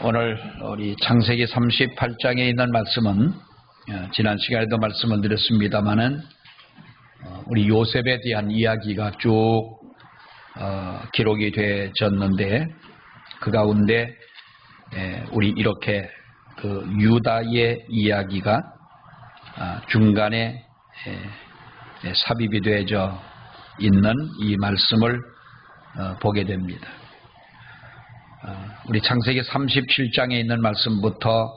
오늘 우리 창세기 38장에 있는 말씀은 지난 시간에도 말씀을 드렸습니다마는 우리 요셉에 대한 이야기가 쭉 기록이 되어졌는데 그 가운데 우리 이렇게 그 유다의 이야기가 중간에 삽입이 되어져 있는 이 말씀을 보게 됩니다. 우리 창세기 37장에 있는 말씀부터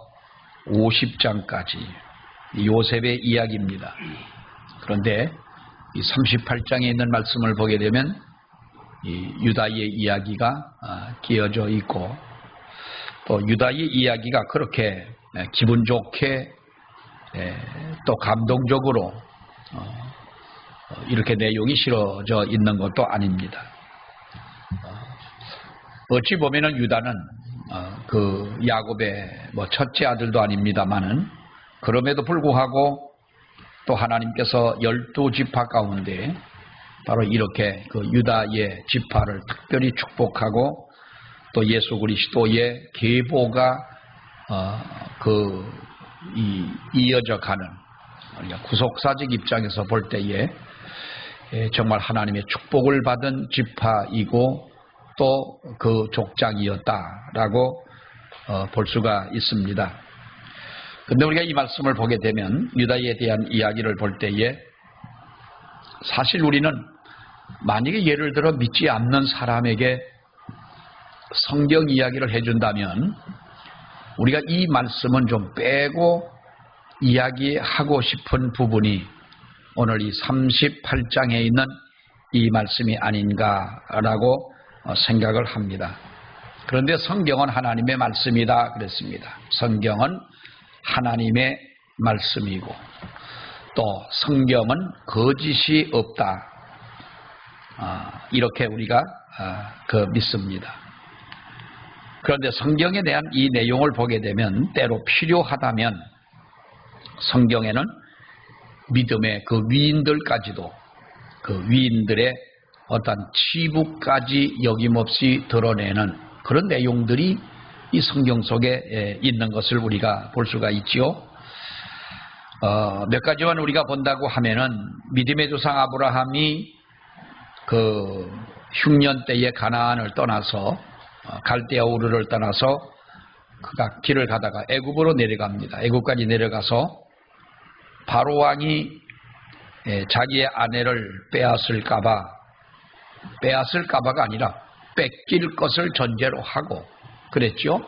50장까지 요셉의 이야기입니다. 그런데 이 38장에 있는 말씀을 보게 되면 이 유다의 이야기가 끼어져 있고 또 유다의 이야기가 그렇게 기분 좋게 또 감동적으로 이렇게 내용이 실어져 있는 것도 아닙니다. 어찌 보면은 유다는 그 야곱의 첫째 아들도 아닙니다만은 그럼에도 불구하고 또 하나님께서 12지파 가운데 바로 이렇게 그 유다의 지파를 특별히 축복하고 또 예수 그리스도의 계보가 이어져 가는 구속사직 입장에서 볼 때에 정말 하나님의 축복을 받은 지파이고 또 그 족장이었다라고 볼 수가 있습니다. 그런데 우리가 이 말씀을 보게 되면 유다에 대한 이야기를 볼 때에 사실 우리는 만약에 예를 들어 믿지 않는 사람에게 성경 이야기를 해준다면 우리가 이 말씀은 좀 빼고 이야기하고 싶은 부분이 오늘 이 38장에 있는 이 말씀이 아닌가라고 생각을 합니다. 그런데 성경은 하나님의 말씀이다 그랬습니다. 성경은 하나님의 말씀이고 또 성경은 거짓이 없다. 이렇게 우리가 믿습니다. 그런데 성경에 대한 이 내용을 보게 되면 때로 필요하다면 성경에는 믿음의 그 위인들까지도 그 위인들의 어떤 치부까지 여김없이 드러내는 그런 내용들이 이 성경 속에 있는 것을 우리가 볼 수가 있지요. 몇 가지만 우리가 본다고 하면은 믿음의 조상 아브라함이 그 흉년 때에 가나안을 떠나서 갈대아 우르를 떠나서 그가 길을 가다가 애굽으로 내려갑니다. 애굽까지 내려가서 바로 왕이 자기의 아내를 빼앗을까봐가 아니라 뺏길 것을 전제로 하고 그랬죠.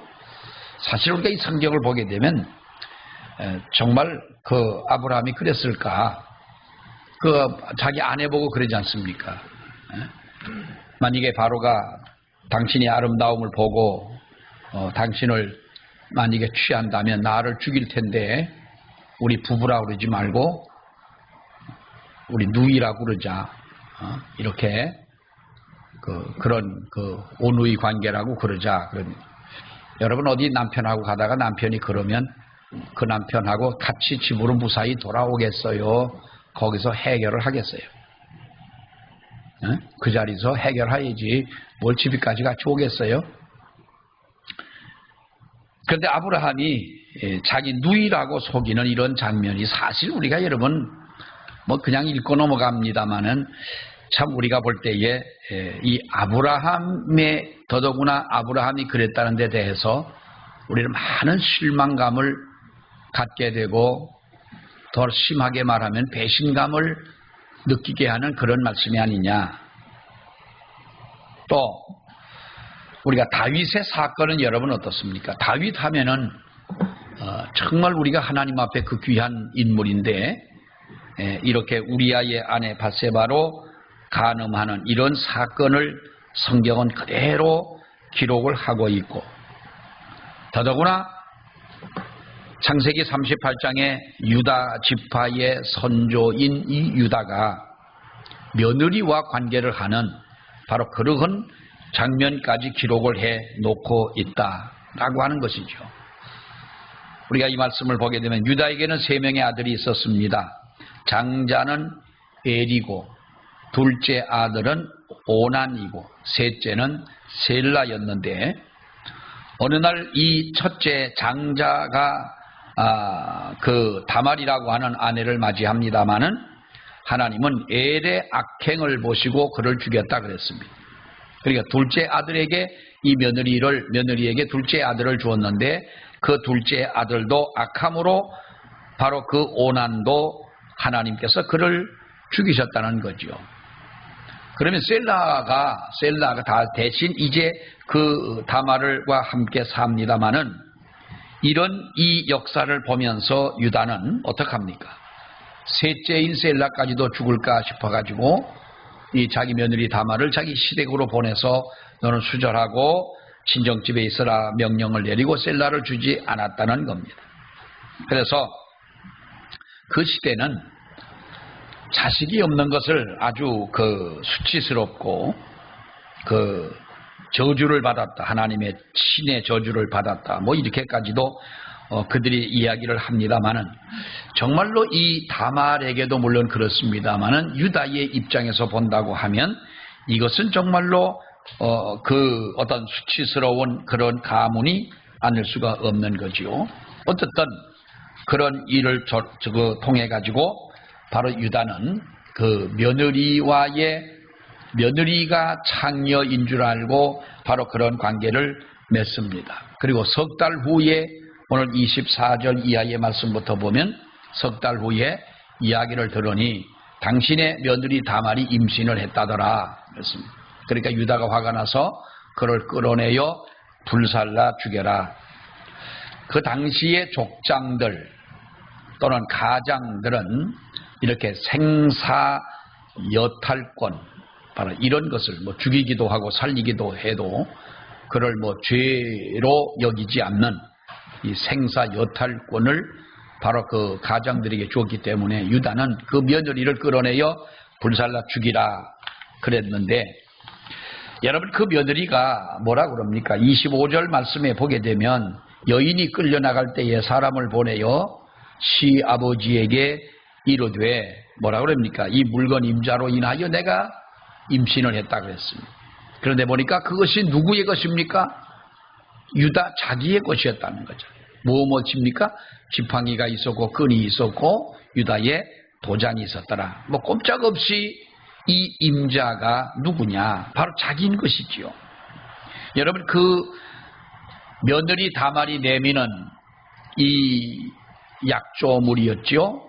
사실 우리가 이 성경을 보게 되면 정말 그 아브라함이 그랬을까? 그 자기 아내 보고 그러지 않습니까? 만약에 바로가 당신의 아름다움을 보고 당신을 만약에 취한다면 나를 죽일 텐데 우리 부부라 그러지 말고 우리 누이라고 그러자. 이렇게 그런 온누이 관계라고 그러자. 여러분 어디 남편하고 가다가 남편이 그러면 그 남편하고 같이 집으로 무사히 돌아오겠어요? 거기서 해결을 하겠어요? 그 자리에서 해결해야지 뭘 집에까지 같이 오겠어요? 그런데 아브라함이 자기 누이라고 속이는 이런 장면이 사실 우리가 여러분 그냥 읽고 넘어갑니다마는 참 우리가 볼 때에 이 아브라함의 더더구나 아브라함이 그랬다는 데 대해서 우리는 많은 실망감을 갖게 되고 더 심하게 말하면 배신감을 느끼게 하는 그런 말씀이 아니냐. 또 우리가 다윗의 사건은 여러분 어떻습니까? 다윗 하면은 정말 우리가 하나님 앞에 그 귀한 인물인데 이렇게 우리아의 아내 밧세바로 간음하는 이런 사건을 성경은 그대로 기록을 하고 있고 더더구나 창세기 38장에 유다 지파의 선조인 이 유다가 며느리와 관계를 하는 바로 그러한 장면까지 기록을 해 놓고 있다라고 하는 것이죠. 우리가 이 말씀을 보게 되면 유다에게는 3명의 아들이 있었습니다. 장자는 엘이고 둘째 아들은 오난이고 셋째는 셀라였는데 어느 날 이 첫째 장자가 그 다말이라고 하는 아내를 맞이합니다마는 하나님은 엘의 악행을 보시고 그를 죽였다 그랬습니다. 그러니까 둘째 아들에게 이 며느리에게 둘째 아들을 주었는데 그 둘째 아들도 악함으로 바로 그 오난도 하나님께서 그를 죽이셨다는 거죠. 그러면 셀라가 다 대신 이제 그 다말과 함께 삽니다마는 이런 이 역사를 보면서 유다는 어떡합니까? 셋째인 셀라까지도 죽을까 싶어가지고 이 자기 며느리 다말을 자기 시댁으로 보내서 너는 수절하고 친정집에 있으라 명령을 내리고 셀라를 주지 않았다는 겁니다. 그래서 그 시대는 자식이 없는 것을 아주 수치스럽고 저주를 받았다. 하나님의 신의 저주를 받았다. 뭐 이렇게까지도 그들이 이야기를 합니다만은 정말로 이 다말에게도 물론 그렇습니다만은 유다의 입장에서 본다고 하면 이것은 정말로 어떤 수치스러운 그런 가문이 아닐 수가 없는 거지요. 어쨌든 그런 일을 통해 가지고 바로 유다는 그 며느리가 창녀인 줄 알고 바로 그런 관계를 맺습니다. 그리고 석 달 후에 오늘 24절 이하의 말씀부터 보면 석 달 후에 이야기를 들으니 당신의 며느리 다말이 임신을 했다더라 그랬습니다. 그러니까 유다가 화가 나서 그를 끌어내어 불살라 죽여라. 그 당시의 족장들 또는 가장들은 이렇게 생사 여탈권 바로 이런 것을 뭐 죽이기도 하고 살리기도 해도 그를 뭐 죄로 여기지 않는 이 생사 여탈권을 바로 그 가장들에게 주었기 때문에 유다는 그 며느리를 끌어내어 불살라 죽이라 그랬는데 여러분 그 며느리가 뭐라 그럽니까? 25절 말씀에 보게 되면 여인이 끌려나갈 때에 사람을 보내어 시아버지에게 이르되 뭐라 그럽니까? 이 물건 임자로 인하여 내가 임신을 했다 그랬습니다. 그런데 보니까 그것이 누구의 것입니까? 유다 자기의 것이었다는 거죠. 무엇입니까? 지팡이가 있었고 끈이 있었고 유다의 도장이 있었더라. 뭐 꼼짝없이 이 임자가 누구냐? 바로 자기인 것이지요. 여러분 그 며느리 다말이 내미는 이 약조물이었지요.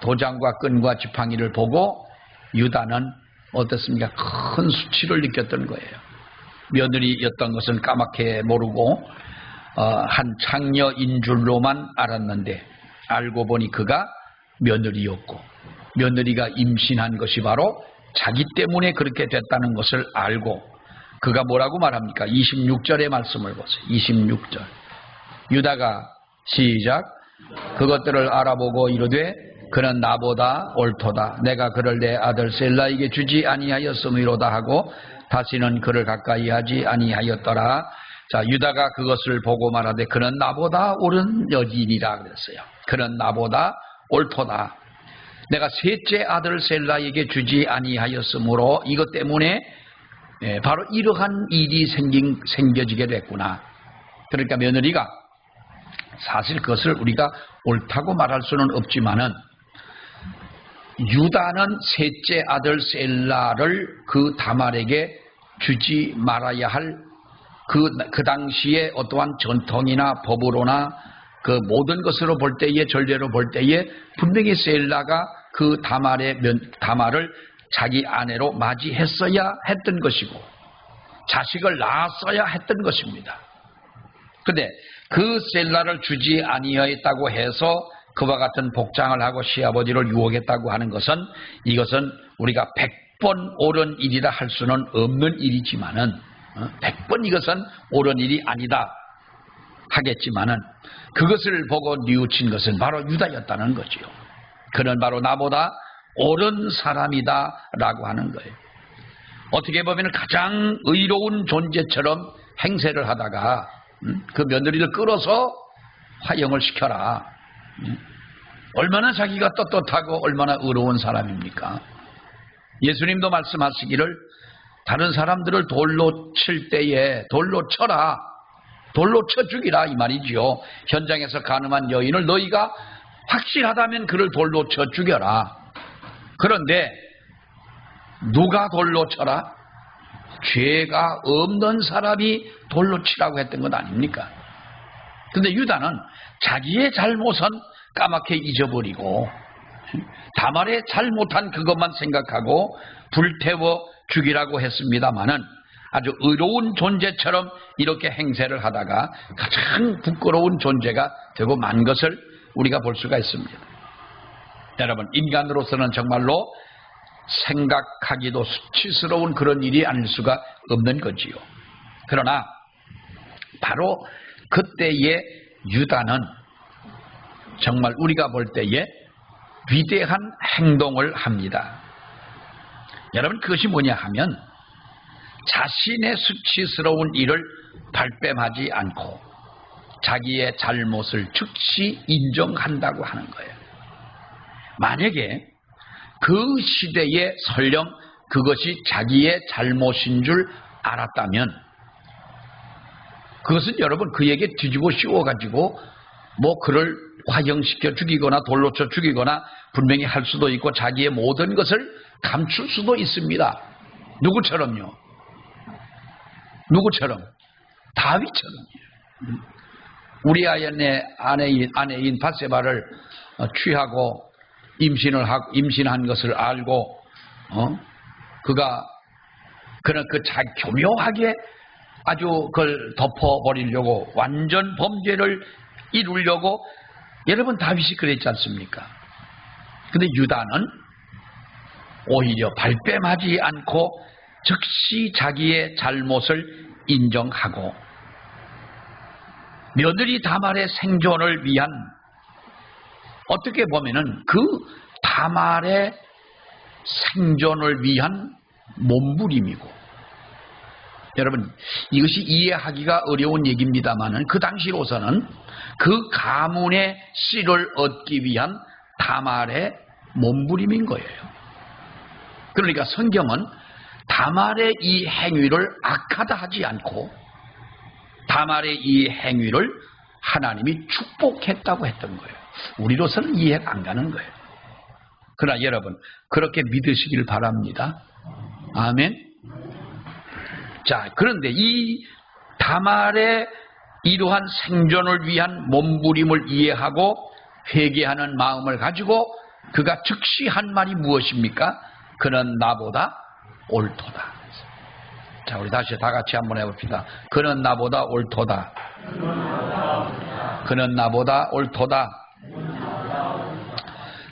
도장과 끈과 지팡이를 보고 유다는 어떻습니까? 큰 수치를 느꼈던 거예요. 며느리였던 것은 까맣게 모르고 한 창녀인 줄로만 알았는데 알고 보니 그가 며느리였고 며느리가 임신한 것이 바로 자기 때문에 그렇게 됐다는 것을 알고 그가 뭐라고 말합니까? 26절의 말씀을 보세요. 26절 유다가 시작 그것들을 알아보고 이르되 그는 나보다 옳도다. 내가 그를 내 아들 셀라에게 주지 아니하였음이로다 하고 다시는 그를 가까이 하지 아니하였더라. 자, 유다가 그것을 보고 말하되 그는 나보다 옳은 여인이라 그랬어요. 그는 나보다 옳도다. 내가 셋째 아들 셀라에게 주지 아니하였으므로 이것 때문에 바로 이러한 일이 생겨지게 됐구나. 그러니까 며느리가 사실 그것을 우리가 옳다고 말할 수는 없지만은 유다는 셋째 아들 셀라를 그 다말에게 주지 말아야 할 그 당시에 어떠한 전통이나 법으로나 그 모든 것으로 볼 때에 전례로 볼 때에 분명히 셀라가 그 다말을 자기 아내로 맞이했어야 했던 것이고 자식을 낳았어야 했던 것입니다. 그런데 그 셀라를 주지 아니하였다고 해서 그와 같은 복장을 하고 시아버지를 유혹했다고 하는 것은 이것은 우리가 100번 옳은 일이라 할 수는 없는 일이지만은 100번 이것은 옳은 일이 아니다 하겠지만은 그것을 보고 뉘우친 것은 바로 유다였다는 거지요. 그는 바로 나보다 옳은 사람이다 라고 하는 거예요. 어떻게 보면 가장 의로운 존재처럼 행세를 하다가 그 며느리를 끌어서 화형을 시켜라. 얼마나 자기가 떳떳하고 얼마나 의로운 사람입니까? 예수님도 말씀하시기를 다른 사람들을 돌로 칠 때에 돌로 쳐라. 돌로 쳐 죽이라 이 말이지요. 현장에서 간음한 여인을 너희가 확실하다면 그를 돌로 쳐 죽여라. 그런데 누가 돌로 쳐라? 죄가 없는 사람이 돌로 치라고 했던 것 아닙니까? 근데 유다는 자기의 잘못은 까맣게 잊어버리고 다말의 잘못한 그것만 생각하고 불태워 죽이라고 했습니다마는 아주 의로운 존재처럼 이렇게 행세를 하다가 가장 부끄러운 존재가 되고 만 것을 우리가 볼 수가 있습니다. 여러분, 인간으로서는 정말로 생각하기도 수치스러운 그런 일이 아닐 수가 없는 거지요. 그러나 바로 그때의 유다는 정말 우리가 볼 때에 위대한 행동을 합니다. 여러분, 그것이 뭐냐 하면 자신의 수치스러운 일을 발뺌하지 않고 자기의 잘못을 즉시 인정한다고 하는 거예요. 만약에 그 시대에 설령 그것이 자기의 잘못인 줄 알았다면 그것은 여러분 그에게 뒤집어 씌워가지고 뭐 그를 화형시켜 죽이거나 돌로 쳐 죽이거나 분명히 할 수도 있고 자기의 모든 것을 감출 수도 있습니다. 누구처럼요? 누구처럼? 다윗처럼요. 우리 아내인 밧세바를 취하고 임신한 것을 알고 그가 그런 교묘하게 아주 그걸 덮어버리려고 완전 범죄를 이루려고 여러분 다윗이 그랬지 않습니까? 근데 유다는 오히려 발뺌하지 않고 즉시 자기의 잘못을 인정하고 며느리 다말의 생존을 위한 어떻게 보면은 그 다말의 생존을 위한 몸부림이고 여러분 이것이 이해하기가 어려운 얘기입니다만은 그 당시로서는 그 가문의 씨를 얻기 위한 다말의 몸부림인 거예요. 그러니까 성경은 다말의 이 행위를 악하다 하지 않고 다말의 이 행위를 하나님이 축복했다고 했던 거예요. 우리로서는 이해가 안 가는 거예요. 그러나 여러분 그렇게 믿으시길 바랍니다. 아멘. 자, 그런데 이 다말의 이러한 생존을 위한 몸부림을 이해하고 회개하는 마음을 가지고 그가 즉시 한 말이 무엇입니까? 그는 나보다 옳도다. 자, 우리 다시 다 같이 한번 해봅시다. 그는 나보다 옳도다. 그는 나보다 옳도다.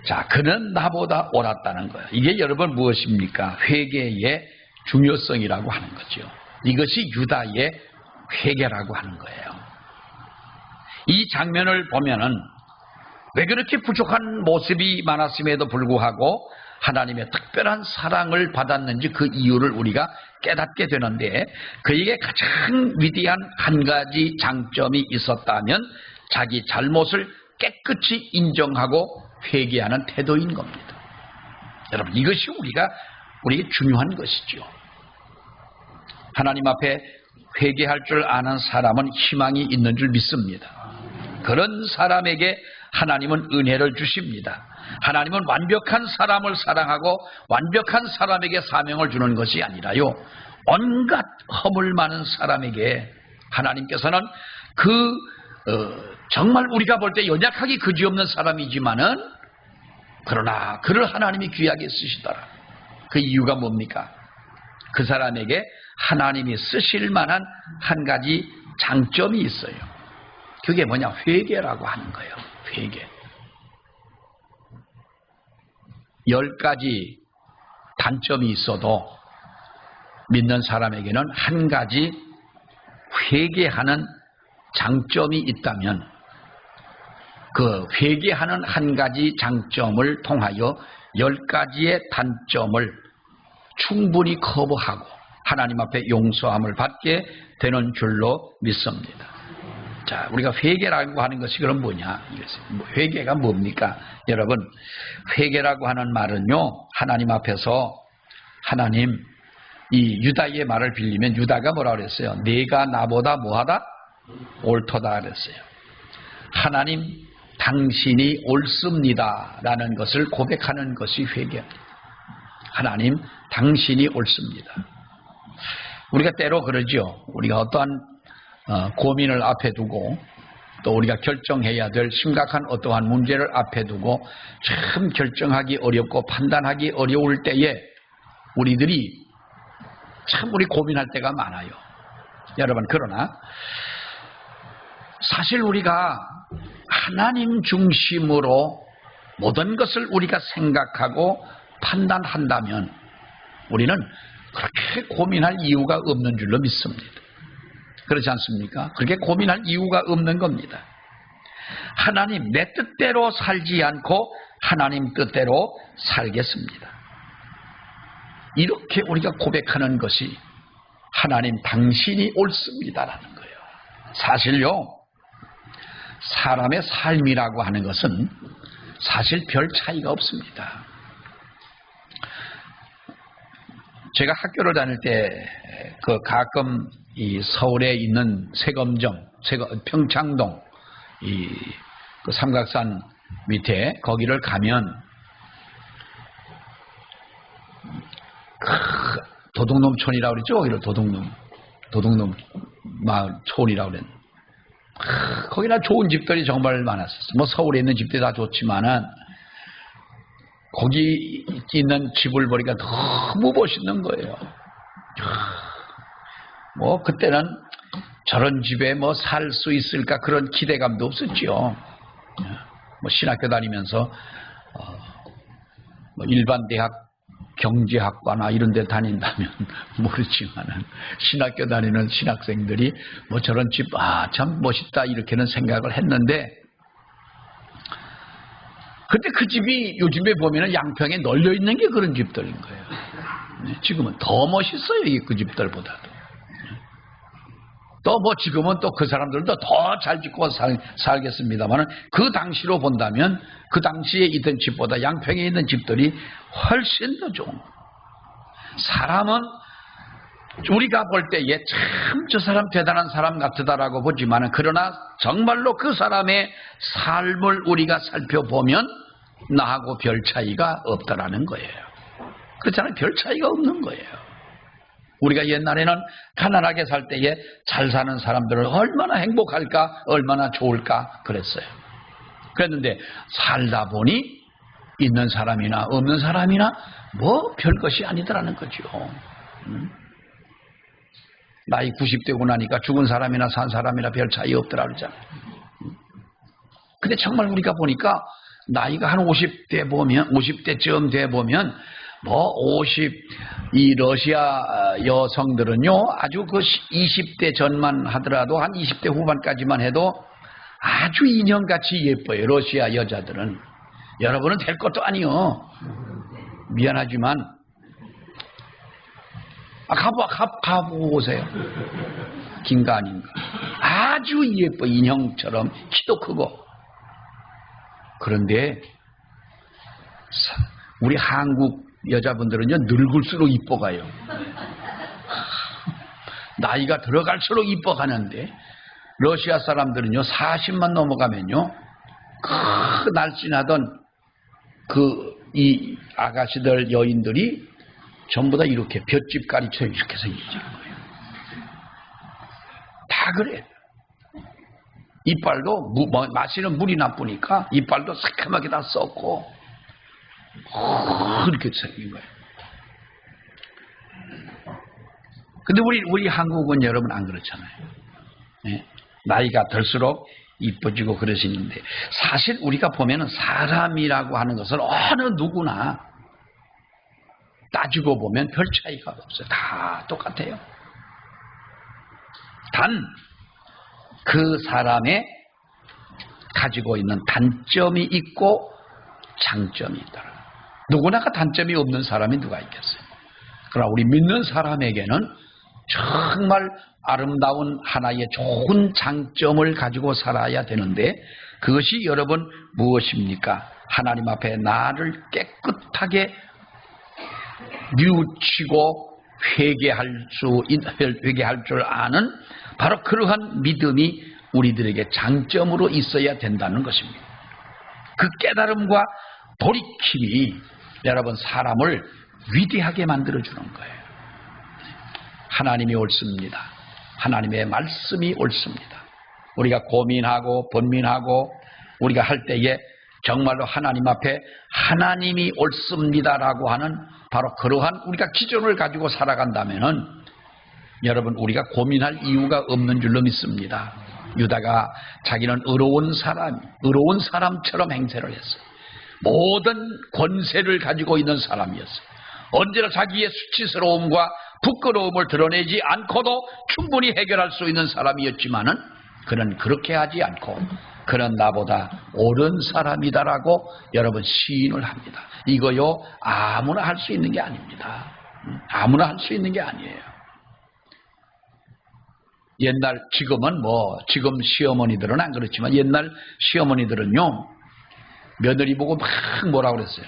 자, 그는 나보다 옳았다는 거예요. 이게 여러분 무엇입니까? 회개의 중요성이라고 하는 거죠. 이것이 유다의 회개라고 하는 거예요. 이 장면을 보면은 왜 그렇게 부족한 모습이 많았음에도 불구하고 하나님의 특별한 사랑을 받았는지 그 이유를 우리가 깨닫게 되는데 그에게 가장 위대한 한 가지 장점이 있었다면 자기 잘못을 깨끗이 인정하고 회개하는 태도인 겁니다. 여러분 이것이 우리에게 중요한 것이죠. 하나님 앞에 회개할 줄 아는 사람은 희망이 있는 줄 믿습니다. 그런 사람에게 하나님은 은혜를 주십니다. 하나님은 완벽한 사람을 사랑하고 완벽한 사람에게 사명을 주는 것이 아니라요. 온갖 허물 많은 사람에게 하나님께서는 정말 우리가 볼 때 연약하기 그지없는 사람이지만은 그러나 그를 하나님이 귀하게 쓰시더라. 그 이유가 뭡니까? 그 사람에게 하나님이 쓰실 만한 한 가지 장점이 있어요. 그게 뭐냐? 회개라고 하는 거예요. 회개. 10가지 단점이 있어도 믿는 사람에게는 한 가지 회개하는 장점이 있다면 그 회개하는 한 가지 장점을 통하여 10가지의 단점을 충분히 커버하고 하나님 앞에 용서함을 받게 되는 줄로 믿습니다. 자, 우리가 회개라고 하는 것이 그럼 뭐냐? 회개가 뭡니까? 여러분, 회개라고 하는 말은요, 하나님 앞에서 이 유다의 말을 빌리면 유다가 뭐라 그랬어요? 네가 나보다 뭐하다? 옳도다 그랬어요. 하나님 당신이 옳습니다 라는 것을 고백하는 것이 회개입니다. 하나님 당신이 옳습니다. 우리가 때로 그러죠. 우리가 어떠한 고민을 앞에 두고 또 우리가 결정해야 될 심각한 어떠한 문제를 앞에 두고 참 결정하기 어렵고 판단하기 어려울 때에 우리들이 참 우리 고민할 때가 많아요. 여러분, 그러나 사실 우리가 하나님 중심으로 모든 것을 우리가 생각하고 판단한다면 우리는 그렇게 고민할 이유가 없는 줄로 믿습니다. 그렇지 않습니까? 그렇게 고민할 이유가 없는 겁니다. 하나님 내 뜻대로 살지 않고 하나님 뜻대로 살겠습니다. 이렇게 우리가 고백하는 것이 하나님 당신이 옳습니다라는 거예요. 사실요, 사람의 삶이라고 하는 것은 사실 별 차이가 없습니다. 제가 학교를 다닐 때 가끔 이 서울에 있는 세검점, 평창동 그 삼각산 밑에 거기를 가면 도둑놈촌이라고 그랬죠. 거기를 도둑놈 마을 촌이라고 그랬는데 거기나 좋은 집들이 정말 많았었어요. 뭐 서울에 있는 집들이 다 좋지만은 거기 있는 집을 보니까 너무 멋있는 거예요. 뭐 그때는 저런 집에 뭐 살 수 있을까 그런 기대감도 없었죠. 뭐 신학교 다니면서 뭐 일반 대학 경제학과나 이런 데 다닌다면 모르지만은 신학교 다니는 신학생들이 뭐 저런 집 참 멋있다 이렇게는 생각을 했는데 근데 그 집이 요즘에 보면은 양평에 널려 있는 게 그런 집들인 거예요. 지금은 더 멋있어요. 이게 그 집들보다도. 또 뭐 지금은 또 그 사람들도 더 잘 짓고 살겠습니다만 그 당시로 본다면 그 당시에 있던 집보다 양평에 있는 집들이 훨씬 더 좋은 거예요. 사람은 우리가 볼 때에 참 저 사람 대단한 사람 같다라고 보지만 그러나 정말로 그 사람의 삶을 우리가 살펴보면 나하고 별 차이가 없다라는 거예요. 그렇잖아요. 별 차이가 없는 거예요. 우리가 옛날에는 가난하게 살 때에 잘 사는 사람들은 얼마나 행복할까, 얼마나 좋을까 그랬어요. 그랬는데 살다 보니 있는 사람이나 없는 사람이나 뭐 별것이 아니더라는 거죠. 나이 90대고 나니까 죽은 사람이나 산 사람이나 별 차이 없더라 그러잖아요. 근데 정말 우리가 보니까 나이가 한 50대 보면 50대쯤 돼 보면 뭐 이 러시아 여성들은요 아주 그 20대 전만 하더라도 한 20대 후반까지만 해도 아주 인형같이 예뻐요. 러시아 여자들은. 여러분은 될 것도 아니요. 미안하지만 가보고 오세요. 긴가 아닌가. 아주 예뻐. 인형처럼 키도 크고. 그런데 우리 한국 여자분들은요 늙을수록 이뻐가요. 나이가 들어갈수록 이뻐가는데 러시아 사람들은요 40만 넘어가면요 그 날씬하던 이 아가씨들 여인들이 전부 다 이렇게 볏짚가리처럼 이렇게 생기는 거예요. 다 그래. 이빨도 마시는 물이 나쁘니까 이빨도 새카맣게 다 썩고 그렇게 생긴 거예요. 근데 우리 한국은 여러분 안 그렇잖아요. 네? 나이가 들수록 이뻐지고 그러시는데 사실 우리가 보면은 사람이라고 하는 것을 어느 누구나 따지고 보면 별 차이가 없어요. 다 똑같아요. 단 그 사람의 가지고 있는 단점이 있고 장점이 있다. 누구나가 단점이 없는 사람이 누가 있겠어요. 그러나 우리 믿는 사람에게는 정말 아름다운 하나의 좋은 장점을 가지고 살아야 되는데 그것이 여러분 무엇입니까? 하나님 앞에 나를 깨끗하게 뉘우치고 회개할 줄 아는 바로 그러한 믿음이 우리들에게 장점으로 있어야 된다는 것입니다. 그 깨달음과 돌이킴이 여러분 사람을 위대하게 만들어주는 거예요. 하나님이 옳습니다. 하나님의 말씀이 옳습니다. 우리가 고민하고 번민하고 우리가 할 때에 정말로 하나님 앞에 하나님이 옳습니다라고 하는 바로 그러한 우리가 기준을 가지고 살아간다면은 여러분 우리가 고민할 이유가 없는 줄로 믿습니다. 유다가 자기는 의로운 사람처럼 행세를 했어요. 모든 권세를 가지고 있는 사람이었어요. 언제나 자기의 수치스러움과 부끄러움을 드러내지 않고도 충분히 해결할 수 있는 사람이었지만은 그는 그렇게 하지 않고 그는 나보다 옳은 사람이다라고 여러분 시인을 합니다. 이거요 아무나 할 수 있는 게 아닙니다. 아무나 할 수 있는 게 아니에요. 옛날 지금 시어머니들은 안 그렇지만 옛날 시어머니들은요 며느리 보고 막 뭐라고 그랬어요.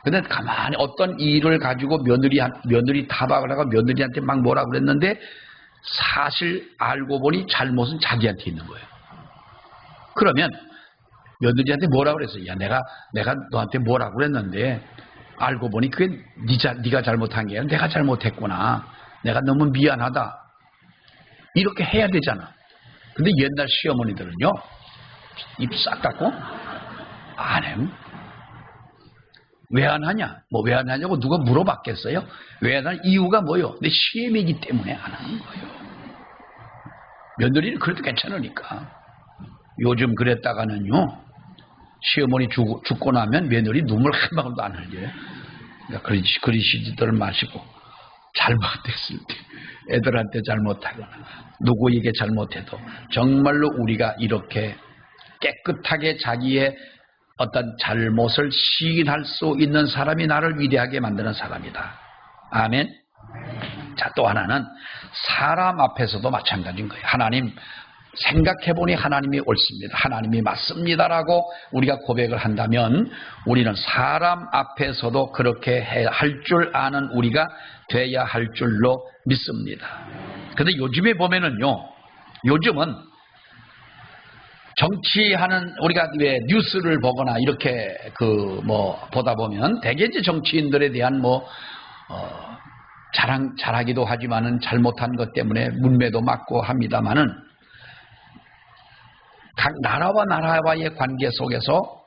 근데 가만히 어떤 일을 가지고 며느리 타박을 하고 며느리한테 막 뭐라고 그랬는데 사실 알고 보니 잘못은 자기한테 있는 거예요. 그러면 며느리한테 뭐라고 그랬어요? 야 내가 너한테 뭐라고 그랬는데 알고 보니 그게 네가 잘못한 게 아니라 내가 잘못했구나. 내가 너무 미안하다. 이렇게 해야 되잖아. 근데 옛날 시어머니들은요 입 싹 닫고 안 해요. 왜 안 하냐? 왜 안 하냐고 누가 물어봤겠어요? 왜 안 하냐? 이유가 뭐요? 내 시험이기 때문에 안 하는 거예요. 며느리는 그래도 괜찮으니까. 요즘 그랬다가는요 시어머니 죽고 나면 며느리 눈물 한 방울도 안 흘려요. 그러니까 그러시지들 마시고 잘못했을 때 애들한테 잘못하거나 누구에게 잘못해도 정말로 우리가 이렇게 깨끗하게 자기의 어떤 잘못을 시인할 수 있는 사람이 나를 위대하게 만드는 사람이다. 아멘. 자, 또 하나는 사람 앞에서도 마찬가지인 거예요. 하나님 생각해보니 하나님이 옳습니다. 하나님이 맞습니다라고 우리가 고백을 한다면 우리는 사람 앞에서도 그렇게 할 줄 아는 우리가 돼야 할 줄로 믿습니다. 그런데 요즘에 보면은요, 요즘은 정치하는 우리가 왜 뉴스를 보거나 이렇게 보다 보면 대개 이제 정치인들에 대한 잘하기도 하지만은 잘못한 것 때문에 문매도 맞고 합니다만은 각 나라와 나라와의 관계 속에서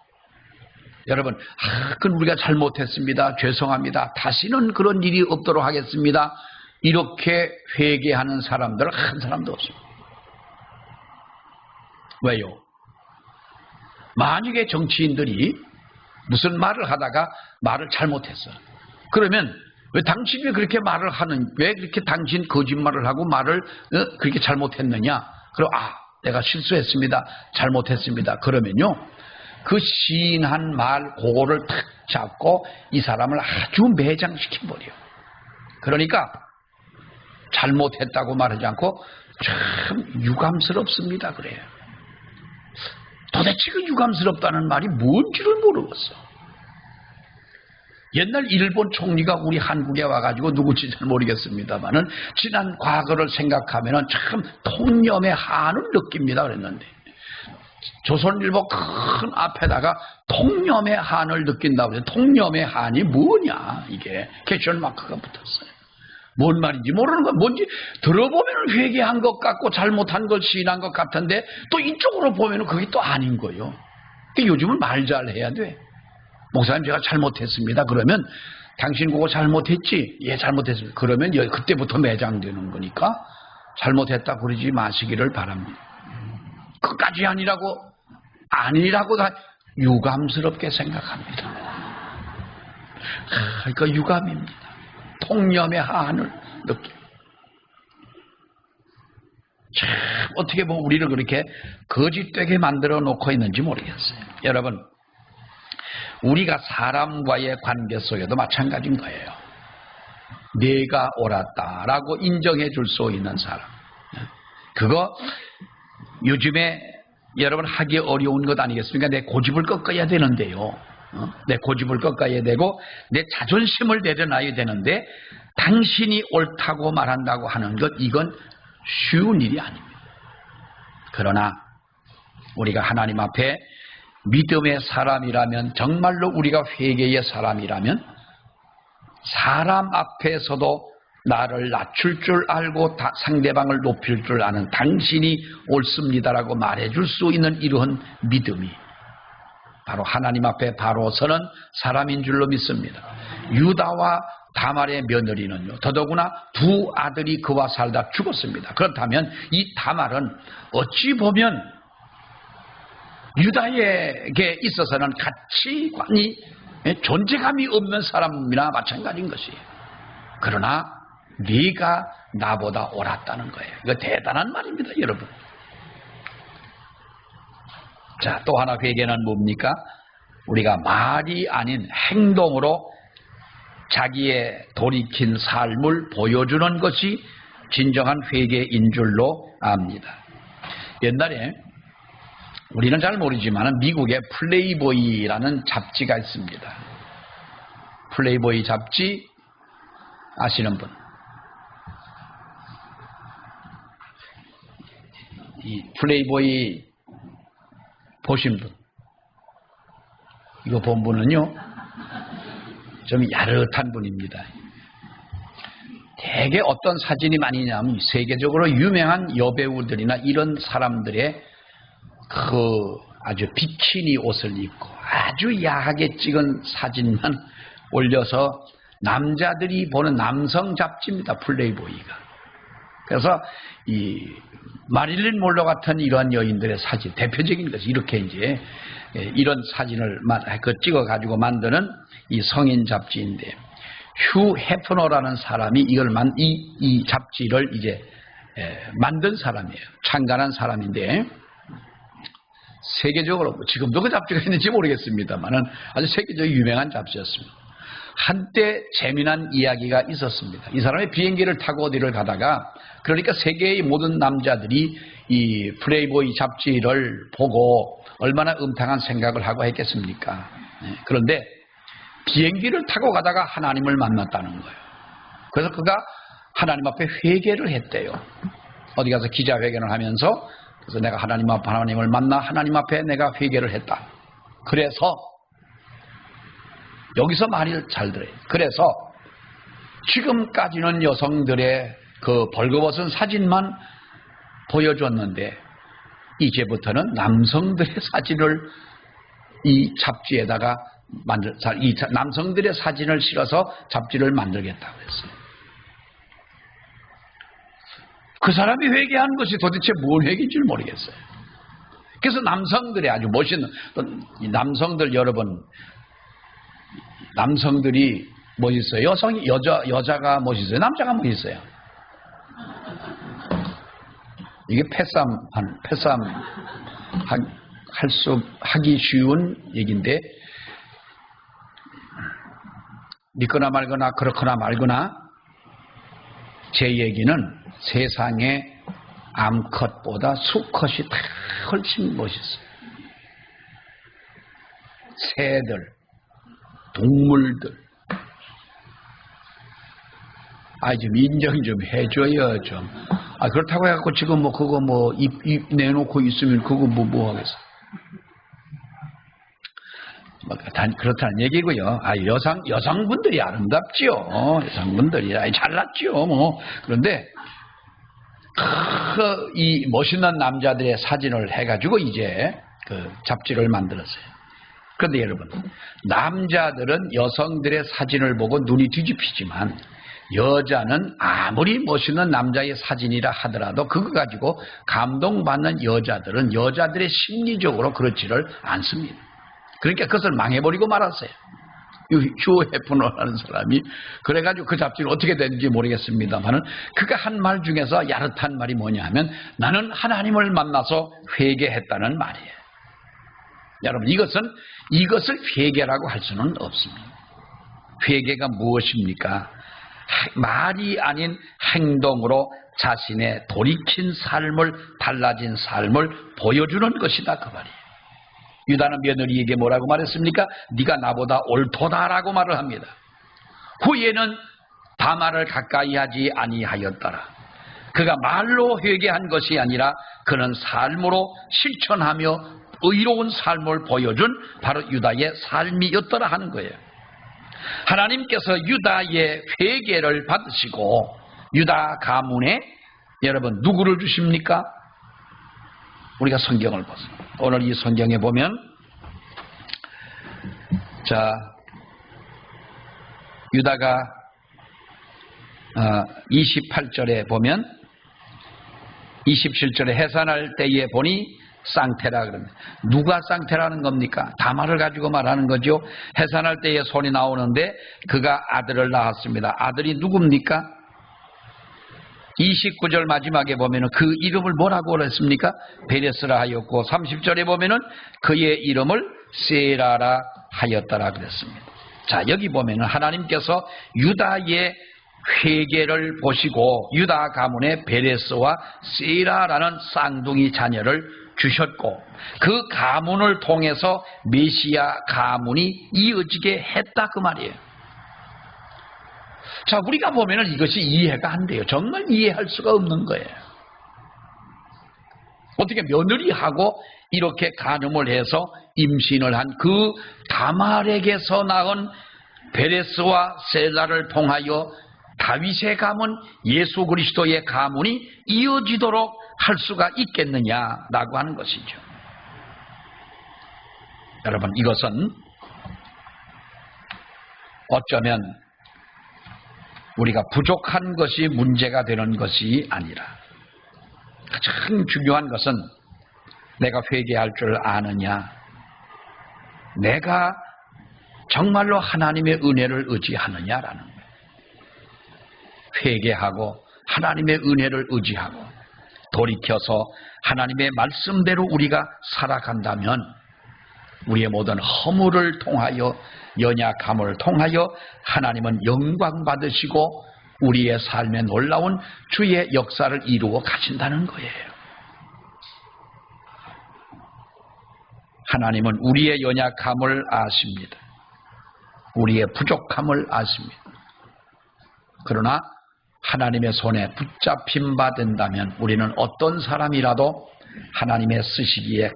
여러분 그건 우리가 잘못했습니다. 죄송합니다. 다시는 그런 일이 없도록 하겠습니다. 이렇게 회개하는 사람들 한 사람도 없습니다. 왜요? 만약에 정치인들이 무슨 말을 하다가 말을 잘못했어. 그러면 왜 당신이 그렇게 말을 왜 그렇게 당신 거짓말을 하고 말을 그렇게 잘못했느냐? 그럼 내가 실수했습니다. 잘못했습니다. 그러면요. 그 시인한 말 그거를 탁 잡고 이 사람을 아주 매장시켜버려요. 그러니까 잘못했다고 말하지 않고 참 유감스럽습니다. 그래요. 도대체 그 유감스럽다는 말이 뭔지를 모르겠어. 옛날 일본 총리가 우리 한국에 와가지고 누구지 잘 모르겠습니다만은 지난 과거를 생각하면은 참 통념의 한을 느낍니다 그랬는데 조선일보 큰 앞에다가 통념의 한을 느낀다고 해서 통념의 한이 뭐냐 이게 캐션 마크가 붙었어요. 뭔 말인지 모르는 건 뭔지 들어보면 회개한 것 같고 잘못한 걸 시인한 것 같은데 또 이쪽으로 보면 그게 또 아닌 거예요. 요즘은 말 잘해야 돼. 목사님 제가 잘못했습니다. 그러면 당신 그거 잘못했지? 예 잘못했습니다. 그러면 그때부터 매장되는 거니까 잘못했다 그러지 마시기를 바랍니다. 끝까지 아니라고 다 유감스럽게 생각합니다. 그러니까 유감입니다. 통념의 한을 느끼고 참 어떻게 보면 우리를 그렇게 거짓되게 만들어 놓고 있는지 모르겠어요. 여러분 우리가 사람과의 관계 속에도 마찬가지인 거예요. 내가 옳았다라고 인정해 줄 수 있는 사람. 그거 요즘에 여러분 하기 어려운 것 아니겠습니까? 내 고집을 꺾어야 되는데요. 내 고집을 꺾어야 되고 내 자존심을 내려놔야 되는데 당신이 옳다고 말한다고 하는 것, 이건 쉬운 일이 아닙니다. 그러나 우리가 하나님 앞에 믿음의 사람이라면, 정말로 우리가 회개의 사람이라면, 사람 앞에서도 나를 낮출 줄 알고 상대방을 높일 줄 아는 당신이 옳습니다라고 말해줄 수 있는 이러한 믿음이 바로 하나님 앞에 바로 서는 사람인 줄로 믿습니다. 유다와 다말의 며느리는요, 더더구나 두 아들이 그와 살다 죽었습니다. 그렇다면 이 다말은 어찌 보면 유다에게 있어서는 가치관이, 존재감이 없는 사람이나 마찬가지인 것이에요. 그러나 네가 나보다 옳았다는 거예요. 이거 대단한 말입니다, 여러분. 자, 또 하나 회개는 뭡니까? 우리가 말이 아닌 행동으로 자기의 돌이킨 삶을 보여주는 것이 진정한 회개인 줄로 압니다. 옛날에 우리는 잘 모르지만 미국의 플레이보이라는 잡지가 있습니다. 플레이보이 잡지 아시는 분? 이 플레이보이 보신 분? 이거 본 분은요, 좀 야릇한 분입니다. 대개 어떤 사진이 많이 나오면 세계적으로 유명한 여배우들이나 이런 사람들의 그 아주 비키니 옷을 입고 아주 야하게 찍은 사진만 올려서 남자들이 보는 남성 잡지입니다, 플레이보이가. 그래서 이 마릴린 monroe 같은 이러한 여인들의 사진, 대표적인 것이 이렇게 이제 이런 사진을 찍어 가지고 만드는 이 성인 잡지인데, 휴 해프너라는 사람이 이 잡지를 이제 만든 사람이에요. 창간한 사람인데, 세계적으로 지금도 그 잡지가 있는지 모르겠습니다만은 아주 세계적으로 유명한 잡지였습니다. 한때 재미난 이야기가 있었습니다. 이 사람이 비행기를 타고 어디를 가다가, 그러니까 세계의 모든 남자들이 이 플레이보이 잡지를 보고 얼마나 음탕한 생각을 하고 했겠습니까? 그런데 비행기를 타고 가다가 하나님을 만났다는 거예요. 그래서 그가 하나님 앞에 회개를 했대요. 어디 가서 기자회견을 하면서, 그래서 내가 하나님을 만나 하나님 앞에 내가 회개를 했다. 그래서 여기서 말이 잘 들어요. 그래서 지금까지는 여성들의 그 벌거벗은 사진만 보여줬는데, 이제부터는 남성들의 사진을 이 잡지에다가 남성들의 사진을 실어서 잡지를 만들겠다고 했어요. 그 사람이 회개한 것이 도대체 뭔 회개인 줄 모르겠어요. 그래서 남성들이 아주 멋있는, 남성들 여러분, 남성들이 멋있어요? 여자가 멋있어요? 남자가 멋있어요? 이게 하기 쉬운 얘기인데, 믿거나 말거나 그렇거나 말거나 제 얘기는 세상의 암컷보다 수컷이 다 훨씬 멋있어요. 새들, 동물들. 좀 인정 좀 해줘요, 좀. 그렇다고 해갖고 지금 그거 입 내놓고 있으면 그거 뭐 하겠어. 그렇다는 얘기고요. 여성분들이 아름답지요. 여성분들이 잘났지요. 그런데 이 멋있는 남자들의 사진을 해가지고 이제 그 잡지를 만들었어요. 그런데 여러분, 남자들은 여성들의 사진을 보고 눈이 뒤집히지만, 여자는 아무리 멋있는 남자의 사진이라 하더라도 그거 가지고 감동받는 여자들은 여자들의 심리적으로 그렇지를 않습니다. 그러니까 그것을 망해버리고 말았어요. 휴 해프너라는 사람이 그래가지고 그 잡지를 어떻게 됐는지 모르겠습니다만은, 그가 한 말 중에서 야릇한 말이 뭐냐 하면, 나는 하나님을 만나서 회개했다는 말이에요. 여러분, 이것을 회개라고 할 수는 없습니다. 회개가 무엇입니까? 말이 아닌 행동으로 자신의 돌이킨 삶을, 달라진 삶을 보여주는 것이다, 그 말이에요. 유다는 며느리에게 뭐라고 말했습니까? 네가 나보다 옳도다라고 말을 합니다. 후에는 다말을 가까이 하지 아니하였더라. 그가 말로 회개한 것이 아니라 그는 삶으로 실천하며 의로운 삶을 보여준 바로 유다의 삶이었더라 하는 거예요. 하나님께서 유다의 회개를 받으시고 유다 가문에 여러분 누구를 주십니까? 우리가 성경을 보세요. 오늘 이 성경에 보면 자 유다가 28절에 보면 27절에 해산할 때에 보니 쌍태라 그럽니다. 누가 쌍태라는 겁니까? 다말을 가지고 말하는 거죠. 해산할 때에 손이 나오는데 그가 아들을 낳았습니다. 아들이 누굽니까? 29절 마지막에 보면은 그 이름을 뭐라고 그랬습니까? 베레스라 하였고 30절에 보면은 그의 이름을 세라라 하였더라 그랬습니다. 자, 여기 보면은 하나님께서 유다의 회개를 보시고 유다 가문의 베레스와 세라라는 쌍둥이 자녀를 주셨고 그 가문을 통해서 메시아 가문이 이어지게 했다 그 말이에요. 자, 우리가 보면은 이것이 이해가 안 돼요. 정말 이해할 수가 없는 거예요. 어떻게 며느리하고 이렇게 간음을 해서 임신을 한 그 다말에게서 낳은 베레스와 셀라를 통하여 다윗의 가문, 예수 그리스도의 가문이 이어지도록 할 수가 있겠느냐라고 하는 것이죠. 여러분, 이것은 어쩌면 우리가 부족한 것이 문제가 되는 것이 아니라 가장 중요한 것은 내가 회개할 줄 아느냐, 내가 정말로 하나님의 은혜를 의지하느냐라는 거예요. 회개하고 하나님의 은혜를 의지하고 돌이켜서 하나님의 말씀대로 우리가 살아간다면 우리의 모든 허물을 통하여 연약함을 통하여 하나님은 영광 받으시고 우리의 삶에 놀라운 주의 역사를 이루어 가신다는 거예요. 하나님은 우리의 연약함을 아십니다. 우리의 부족함을 아십니다. 그러나 하나님의 손에 붙잡힌 바 된다면 우리는 어떤 사람이라도 하나님의 쓰시기에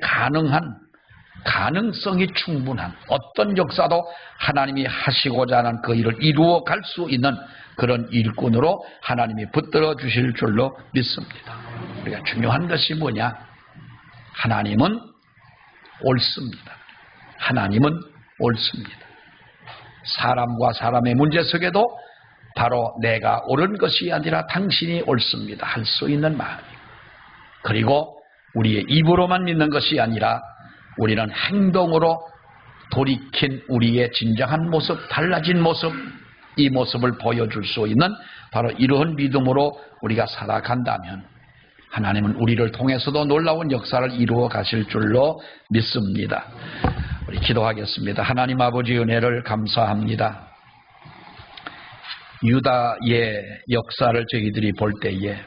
가능성이 충분한 어떤 역사도 하나님이 하시고자 하는 그 일을 이루어 갈 수 있는 그런 일꾼으로 하나님이 붙들어 주실 줄로 믿습니다. 우리가 중요한 것이 뭐냐? 하나님은 옳습니다. 하나님은 옳습니다. 사람과 사람의 문제 속에도 바로 내가 옳은 것이 아니라 당신이 옳습니다 할 수 있는 마음, 그리고 우리의 입으로만 믿는 것이 아니라 우리는 행동으로 돌이킨 우리의 진정한 모습, 달라진 모습, 이 모습을 보여줄 수 있는 바로 이러한 믿음으로 우리가 살아간다면 하나님은 우리를 통해서도 놀라운 역사를 이루어 가실 줄로 믿습니다. 우리 기도하겠습니다. 하나님 아버지 은혜를 감사합니다. 유다의 역사를 저희들이 볼 때에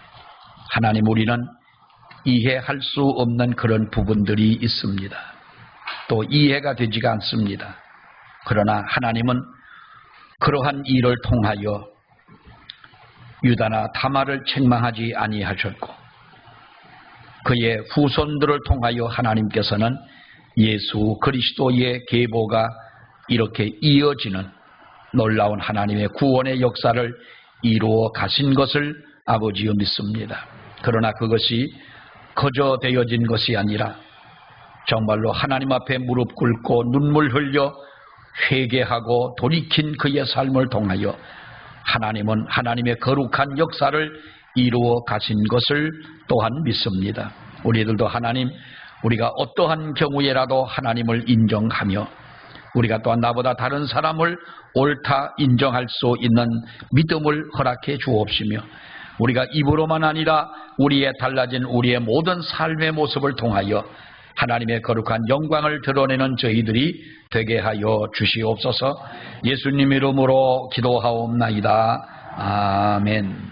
하나님, 우리는 이해할 수 없는 그런 부분들이 있습니다. 또 이해가 되지가 않습니다. 그러나 하나님은 그러한 일을 통하여 유다나 다말을 책망하지 아니하셨고 그의 후손들을 통하여 하나님께서는 예수 그리스도의 계보가 이렇게 이어지는 놀라운 하나님의 구원의 역사를 이루어 가신 것을 아버지여 믿습니다. 그러나 그것이 거저 되어진 것이 아니라 정말로 하나님 앞에 무릎 꿇고 눈물 흘려 회개하고 돌이킨 그의 삶을 통하여 하나님은 하나님의 거룩한 역사를 이루어 가신 것을 또한 믿습니다. 우리들도 하나님, 우리가 어떠한 경우에라도 하나님을 인정하며 우리가 또한 나보다 다른 사람을 옳다 인정할 수 있는 믿음을 허락해 주옵시며 우리가 입으로만 아니라 우리의 달라진 우리의 모든 삶의 모습을 통하여 하나님의 거룩한 영광을 드러내는 저희들이 되게 하여 주시옵소서. 예수님 이름으로 기도하옵나이다. 아멘.